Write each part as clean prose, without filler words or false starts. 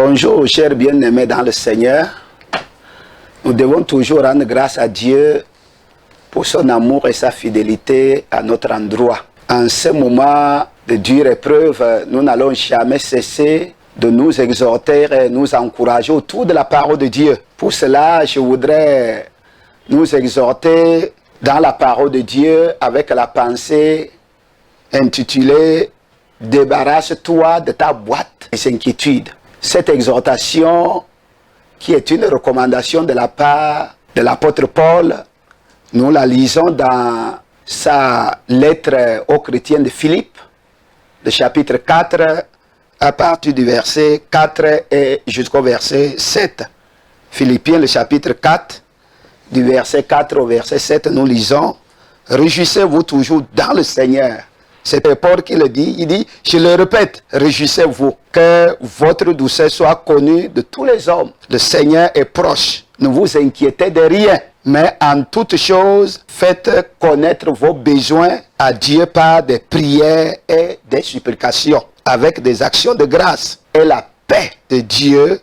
Bonjour, chers bien-aimés dans le Seigneur. Nous devons toujours rendre grâce à Dieu pour son amour et sa fidélité à notre endroit. En ce moment de dure épreuve, nous n'allons jamais cesser de nous exhorter et nous encourager autour de la parole de Dieu. Pour cela, je voudrais nous exhorter dans la parole de Dieu avec la pensée intitulée « Débarrasse-toi de ta boîte des inquiétudes ». Cette exhortation, qui est une recommandation de la part de l'apôtre Paul, nous la lisons dans sa lettre aux chrétiens de Philippe, le chapitre 4, à partir du verset 4 et jusqu'au verset 7. Philippiens, le chapitre 4, du verset 4 au verset 7, nous lisons « Réjouissez-vous toujours dans le Seigneur ». C'est Paul qui le dit, il dit, je le répète, réjouissez-vous, que votre douceur soit connue de tous les hommes. Le Seigneur est proche, ne vous inquiétez de rien, mais en toutes choses, faites connaître vos besoins à Dieu par des prières et des supplications, avec des actions de grâce. Et la paix de Dieu,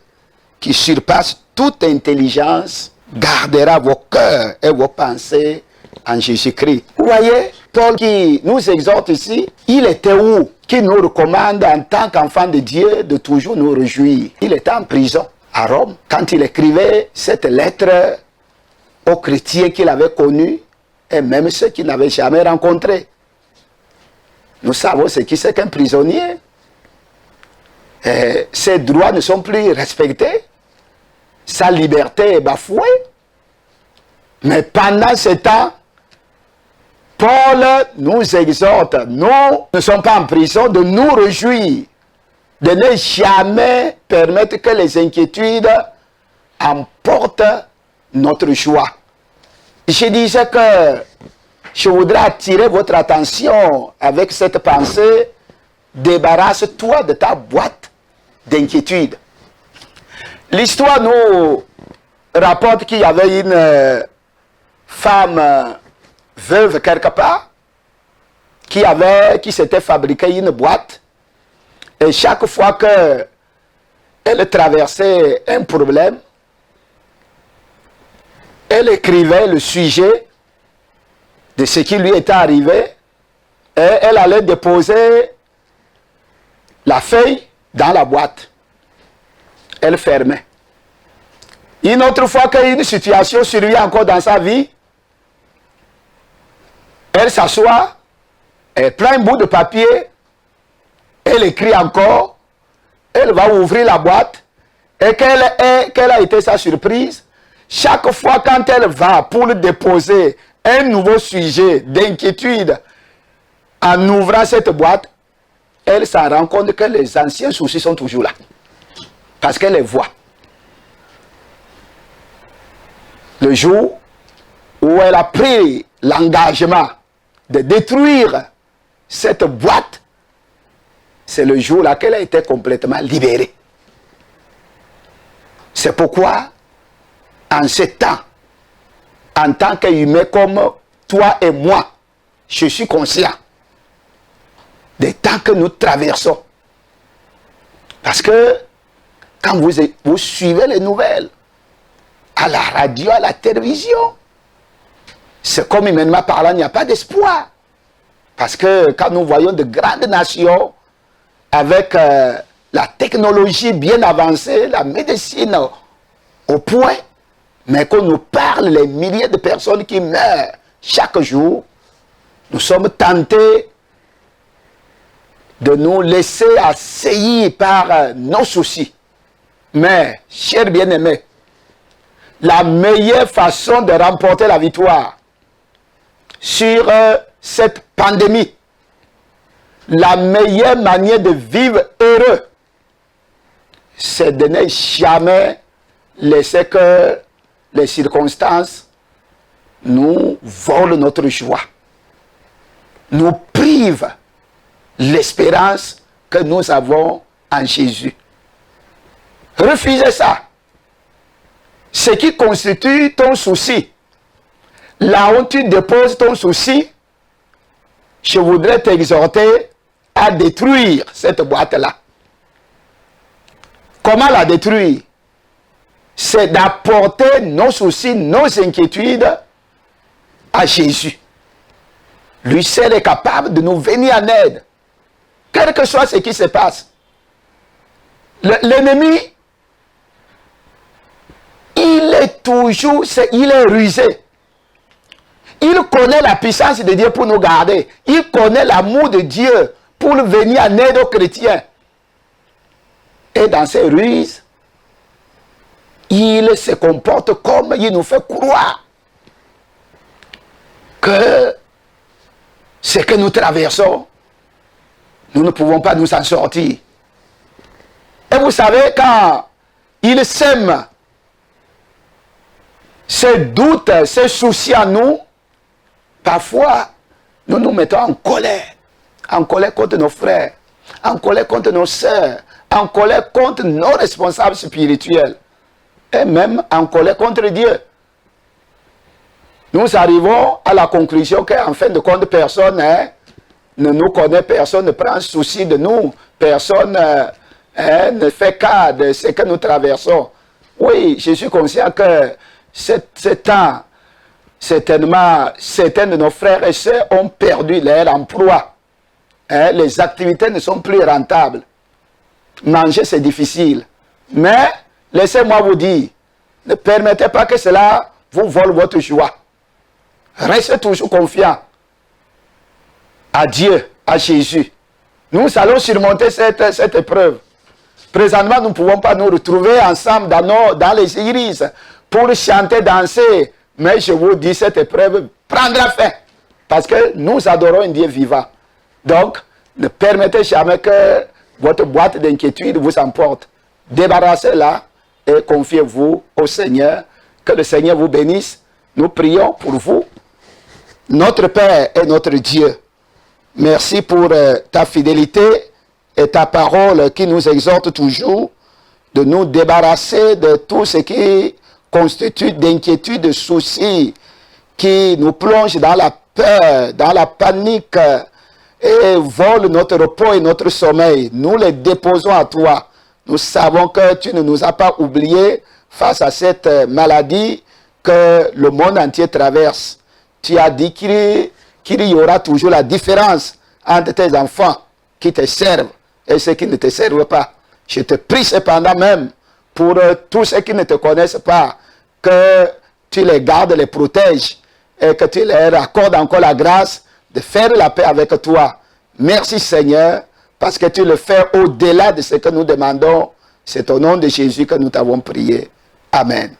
qui surpasse toute intelligence, gardera vos cœurs et vos pensées en Jésus-Christ. Vous voyez, Paul qui nous exhorte ici, il était où? Qui nous recommande en tant qu'enfant de Dieu de toujours nous réjouir. Il était en prison à Rome quand il écrivait cette lettre aux chrétiens qu'il avait connus et même ceux qu'il n'avait jamais rencontrés. Nous savons ce qui c'est qu'un prisonnier. Et ses droits ne sont plus respectés. Sa liberté est bafouée. Mais pendant ce temps, Paul nous exhorte, nous ne sommes pas en prison, de nous réjouir, de ne jamais permettre que les inquiétudes emportent notre joie. Je disais que je voudrais attirer votre attention avec cette pensée, débarrasse-toi de ta boîte d'inquiétudes. L'histoire nous rapporte qu'il y avait une femme veuve quelque part, qui s'était fabriqué une boîte, et chaque fois qu'elle traversait un problème, elle écrivait le sujet de ce qui lui était arrivé, et elle allait déposer la feuille dans la boîte. Elle fermait. Une autre fois qu'une situation survient encore dans sa vie, elle s'assoit, elle prend un bout de papier, elle écrit encore, elle va ouvrir la boîte, et quelle a été sa surprise? Chaque fois quand elle va pour déposer un nouveau sujet d'inquiétude, en ouvrant cette boîte, elle s'en rend compte que les anciens soucis sont toujours là. Parce qu'elle les voit. Le jour où elle a pris l'engagement de détruire cette boîte, c'est le jour-là qu'elle a été complètement libérée. C'est pourquoi, en ce temps, en tant qu'humain comme toi et moi, je suis conscient des temps que nous traversons. Parce que quand vous suivez les nouvelles, à la radio, à la télévision, c'est comme humainement parlant, il n'y a pas d'espoir. Parce que quand nous voyons de grandes nations avec la technologie bien avancée, la médecine au point, mais qu'on nous parle les milliers de personnes qui meurent chaque jour, nous sommes tentés de nous laisser assaillir par nos soucis. Mais, chers bien-aimés, la meilleure façon de remporter la victoire sur cette pandémie, la meilleure manière de vivre heureux, c'est de ne jamais laisser que les circonstances nous volent notre joie, nous privent l'espérance que nous avons en Jésus. Refusez ça. Ce qui constitue ton souci, là où tu déposes ton souci, je voudrais t'exhorter à détruire cette boîte-là. Comment la détruire? C'est d'apporter nos soucis, nos inquiétudes à Jésus. Lui seul est capable de nous venir en aide. Quel que soit ce qui se passe. L'ennemi, il est rusé. Il connaît la puissance de Dieu pour nous garder. Il connaît l'amour de Dieu pour venir en aide aux chrétiens. Et dans ces ruses, il se comporte comme il nous fait croire que ce que nous traversons, nous ne pouvons pas nous en sortir. Et vous savez, quand il sème ces doutes, ces soucis en nous, parfois, nous nous mettons en colère contre nos frères, en colère contre nos sœurs, en colère contre nos responsables spirituels, et même en colère contre Dieu. Nous arrivons à la conclusion qu'en fin de compte, personne ne nous connaît, personne ne prend souci de nous, personne ne fait cas de ce que nous traversons. Oui, je suis conscient que ce temps, certainement, certains de nos frères et sœurs ont perdu leur emploi. Les activités ne sont plus rentables. Manger, c'est difficile. Mais, laissez-moi vous dire, ne permettez pas que cela vous vole votre joie. Restez toujours confiants à Dieu, à Jésus. Nous allons surmonter cette épreuve. Présentement, nous ne pouvons pas nous retrouver ensemble dans les églises pour chanter, danser. Mais je vous dis, cette épreuve prendra fin. Parce que nous adorons un Dieu vivant. Donc, ne permettez jamais que votre boîte d'inquiétude vous emporte. Débarrassez-la et confiez-vous au Seigneur. Que le Seigneur vous bénisse. Nous prions pour vous. Notre Père et notre Dieu, merci pour ta fidélité et ta parole qui nous exhorte toujours de nous débarrasser de tout ce qui constitue d'inquiétude, de soucis, qui nous plonge dans la peur, dans la panique et vole notre repos et notre sommeil. Nous les déposons à toi. Nous savons que tu ne nous as pas oubliés face à cette maladie que le monde entier traverse. Tu as dit qu'il y aura toujours la différence entre tes enfants qui te servent et ceux qui ne te servent pas. Je te prie cependant même pour tous ceux qui ne te connaissent pas, que tu les gardes, les protèges et que tu leur accordes encore la grâce de faire la paix avec toi. Merci Seigneur, parce que tu le fais au-delà de ce que nous demandons. C'est au nom de Jésus que nous t'avons prié. Amen.